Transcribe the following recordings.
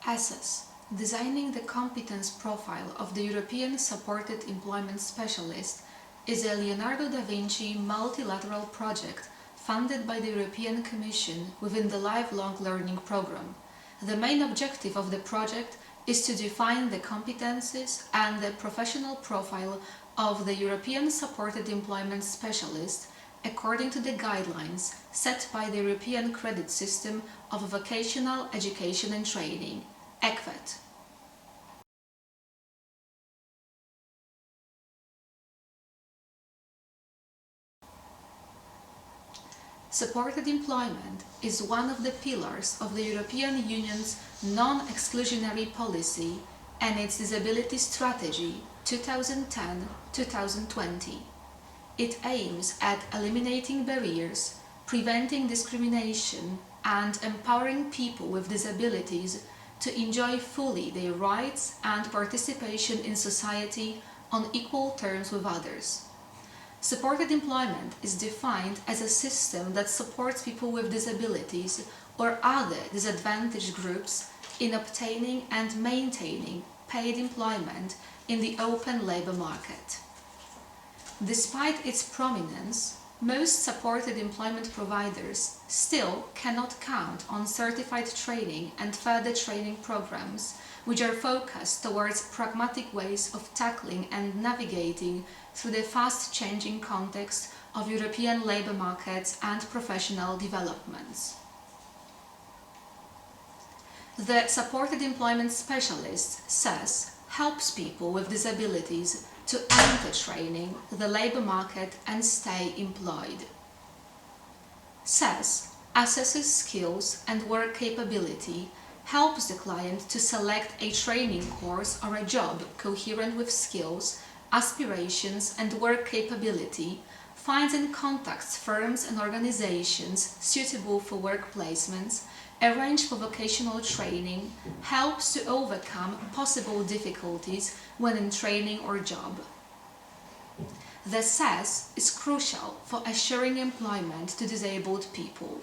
ESES, designing the competence profile of the European Supported Employment Specialist, is a Leonardo da Vinci multilateral project funded by the European Commission within the Lifelong Learning Programme. The main objective of the project is to define the competencies and the professional profile of the European Supported Employment Specialist according to the guidelines set by the European Credit System of Vocational Education and Training, ECVET. Supported employment is one of the pillars of the European Union's non-exclusionary policy and its disability strategy 2010-2020. It aims at eliminating barriers, preventing discrimination, and empowering people with disabilities to enjoy fully their rights and participation in society on equal terms with others. Supported employment is defined as a system that supports people with disabilities or other disadvantaged groups in obtaining and maintaining paid employment in the open labour market. Despite its prominence, most supported employment providers still cannot count on certified training and further training programs, which are focused towards pragmatic ways of tackling and navigating through the fast-changing context of European labour markets and professional developments. The Supported Employment Specialist, SES, helps people with disabilities to enter training, the labour market and stay employed. SES assesses skills and work capability, helps the client to select a training course or a job coherent with skills, aspirations and work capability, finds and contacts firms and organizations suitable for work placements, arrange for vocational training, helps to overcome possible difficulties when in training or job. The SES is crucial for assuring employment to disabled people.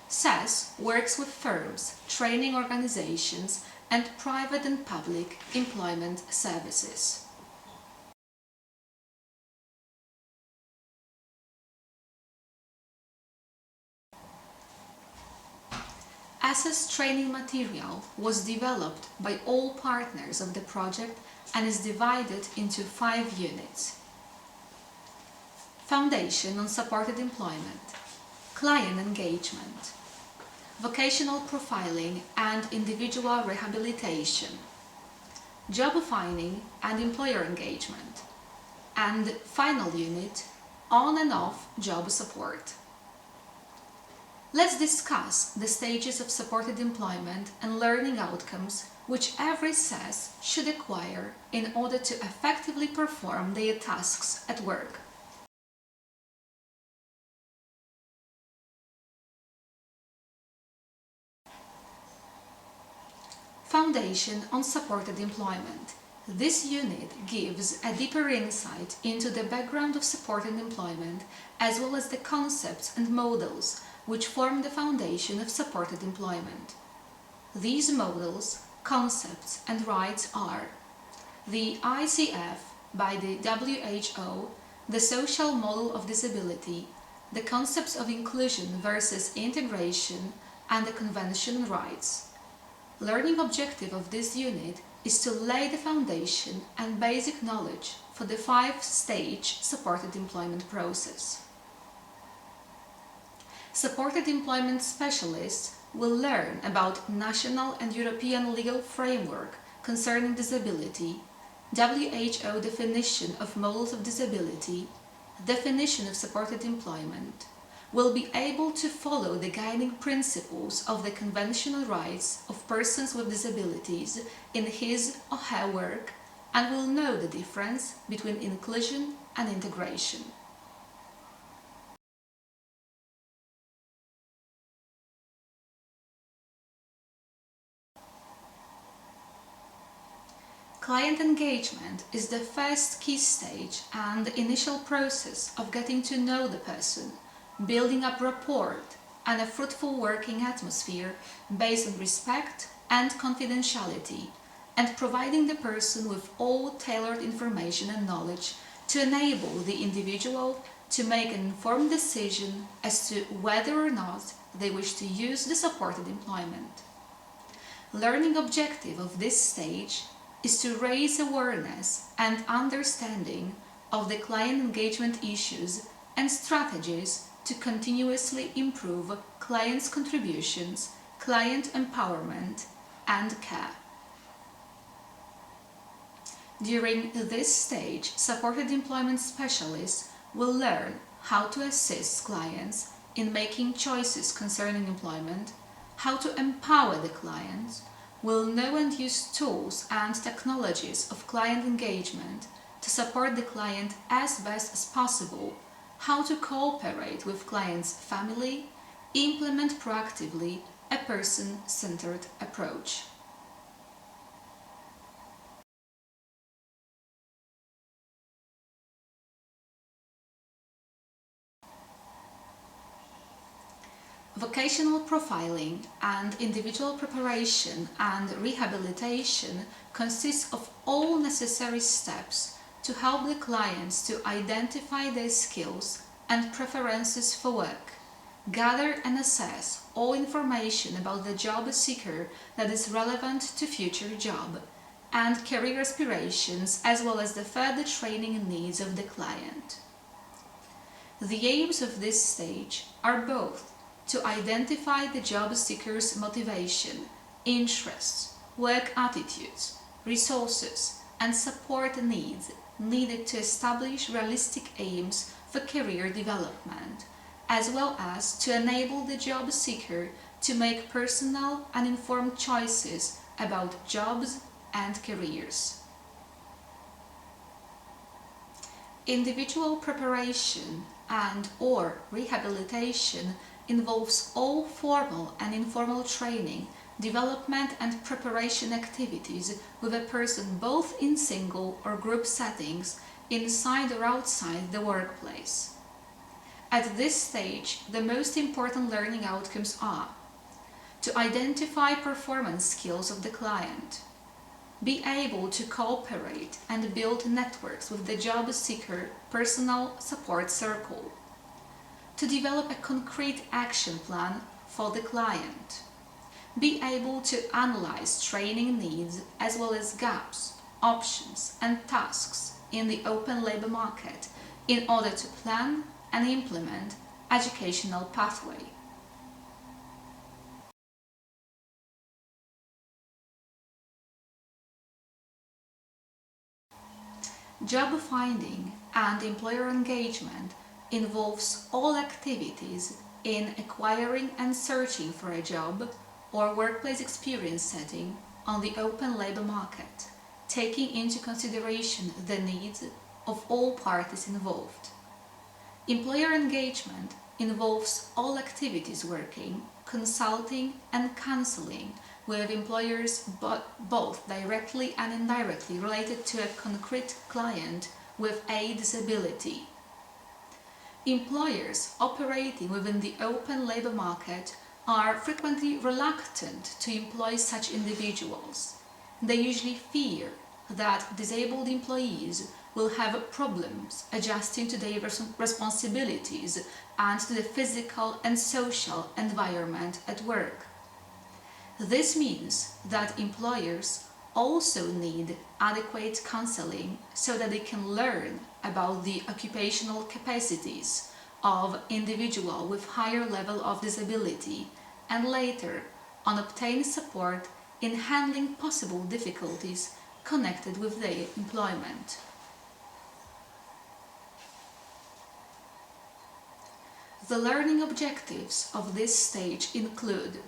SES works with firms, training organizations, and private and public employment services. ESES training material was developed by all partners of the project and is divided into 5 units. Foundation on supported employment, client engagement, vocational profiling and individual rehabilitation, job finding and employer engagement, and final unit, on and off job support. Let's discuss the stages of supported employment and learning outcomes which every SES should acquire in order to effectively perform their tasks at work. Foundation on supported employment. This unit gives a deeper insight into the background of supported employment as well as the concepts and models which form the foundation of supported employment. These models, concepts and rights are the ICF by the WHO, the social model of disability, the concepts of inclusion versus integration, and the convention on rights. Learning objective of this unit is to lay the foundation and basic knowledge for the 5-stage supported employment process. Supported employment specialists will learn about national and European legal framework concerning disability, WHO definition of models of disability, definition of supported employment, will be able to follow the guiding principles of the conventional rights of persons with disabilities in his or her work and will know the difference between inclusion and integration. Client engagement is the first key stage and the initial process of getting to know the person, building up rapport and a fruitful working atmosphere based on respect, and confidentiality, and providing the person with all tailored information and knowledge to enable the individual to make an informed decision as to whether or not they wish to use the supported employment. Learning objective of this stage is to raise awareness and understanding of the client engagement issues and strategies to continuously improve clients' contributions, client empowerment, and care. During this stage, supported employment specialists will learn how to assist clients in making choices concerning employment, how to empower the clients, will know and use tools and technologies of client engagement to support the client as best as possible, how to cooperate with client's family, implement proactively a person-centered approach. Vocational profiling and individual preparation and rehabilitation consists of all necessary steps to help the clients to identify their skills and preferences for work, gather and assess all information about the job seeker that is relevant to future job, and career aspirations as well as the further training needs of the client. The aims of this stage are both to identify the job seeker's motivation, interests, work attitudes, resources, and support needs needed to establish realistic aims for career development, as well as to enable the job seeker to make personal and informed choices about jobs and careers. Individual preparation and/or rehabilitation involves all formal and informal training, development and preparation activities with a person both in single or group settings, inside or outside the workplace. At this stage, the most important learning outcomes are to identify performance skills of the client, be able to cooperate and build networks with the job seeker personal support circle, to develop a concrete action plan for the client, be able to analyze training needs as well as gaps, options and tasks in the open labor market in order to plan and implement educational pathway. Job finding and employer engagement involves all activities in acquiring and searching for a job or workplace experience setting on the open labor market, taking into consideration the needs of all parties involved. Employer engagement involves all activities working, consulting and counseling with employers both directly and indirectly related to a concrete client with a disability. Employers operating within the open labor market are frequently reluctant to employ such individuals. They usually fear that disabled employees will have problems adjusting to their responsibilities and to the physical and social environment at work. This means that employers also need adequate counseling so that they can learn about the occupational capacities of individual with higher level of disability and later on obtain support in handling possible difficulties connected with their employment. The learning objectives of this stage include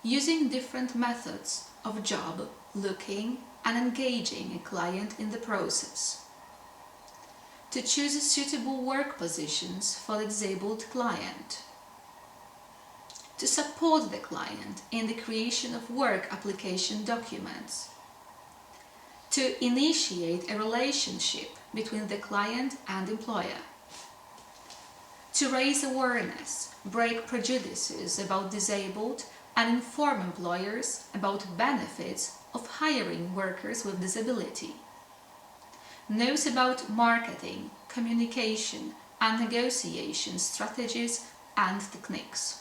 using different methods of job looking and engaging a client in the process, to choose suitable work positions for the disabled client, to support the client in the creation of work application documents, to initiate a relationship between the client and employer, to raise awareness, break prejudices about disabled and inform employers about benefits of hiring workers with disability. Knows about marketing, communication, and negotiation strategies and techniques.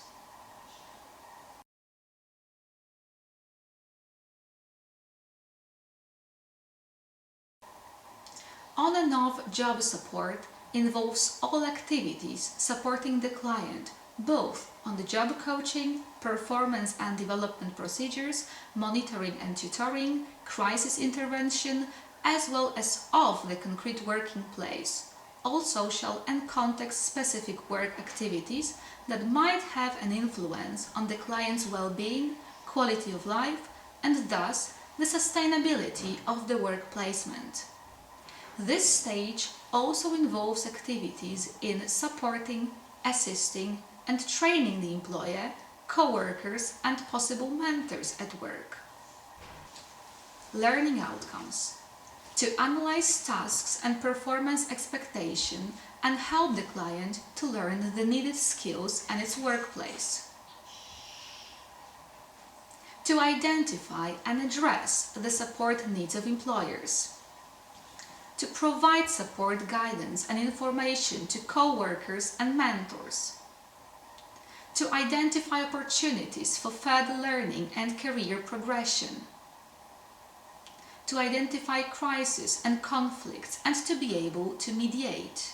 On and off job support involves all activities supporting the client, both on the job coaching, performance and development procedures, monitoring and tutoring, crisis intervention, as well as off the concrete working place, all social and context-specific work activities that might have an influence on the client's well-being, quality of life, and thus the sustainability of the work placement. This stage also involves activities in supporting, assisting, and training the employer, co-workers, and possible mentors at work. Learning outcomes. To analyze tasks and performance expectation and help the client to learn the needed skills and its workplace. To identify and address the support needs of employers. To provide support, guidance and information to co-workers and mentors. To identify opportunities for further learning and career progression. To identify crises and conflicts and to be able to mediate.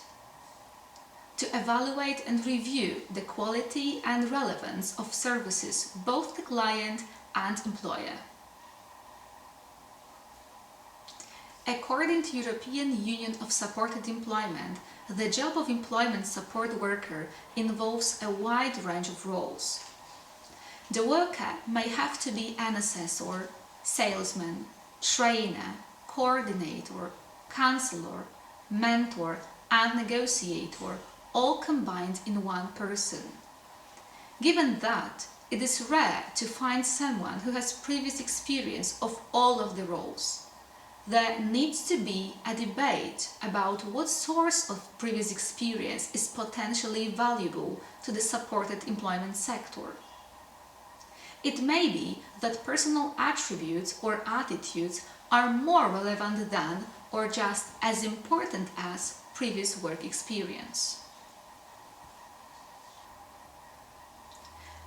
To evaluate and review the quality and relevance of services, both the client and employer. According to European Union of Supported Employment, the job of employment support worker involves a wide range of roles. The worker may have to be an assessor, salesman, trainer, coordinator, counselor, mentor and negotiator, all combined in one person. Given that, it is rare to find someone who has previous experience of all of the roles. There needs to be a debate about what source of previous experience is potentially valuable to the supported employment sector. It may be that personal attributes or attitudes are more relevant than or just as important as previous work experience.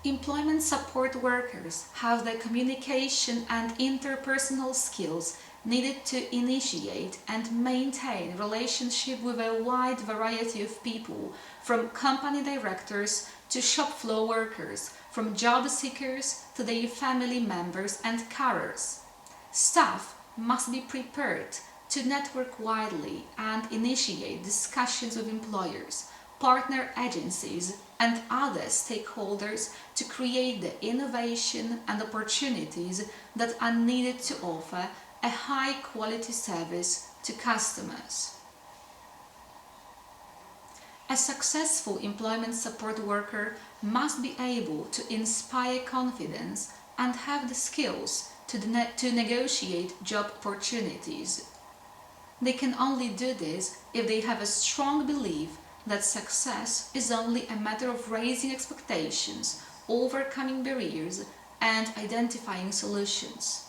Employment support workers have the communication and interpersonal skills needed to initiate and maintain relationship with a wide variety of people, from company directors to shop floor workers, from job seekers to their family members and carers. Staff must be prepared to network widely and initiate discussions with employers, partner agencies and other stakeholders to create the innovation and opportunities that are needed to offer a high-quality service to customers. A successful employment support worker must be able to inspire confidence and have the skills to negotiate job opportunities. They can only do this if they have a strong belief that success is only a matter of raising expectations, overcoming barriers, and identifying solutions.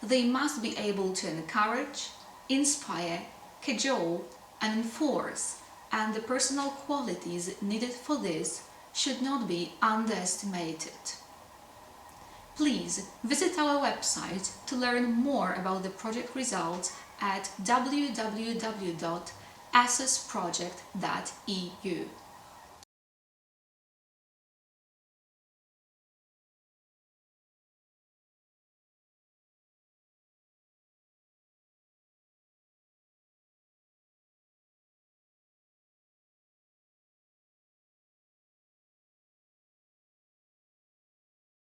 They must be able to encourage, inspire, cajole, and enforce, and the personal qualities needed for this should not be underestimated. Please visit our website to learn more about the project results at www.esesproject.eu.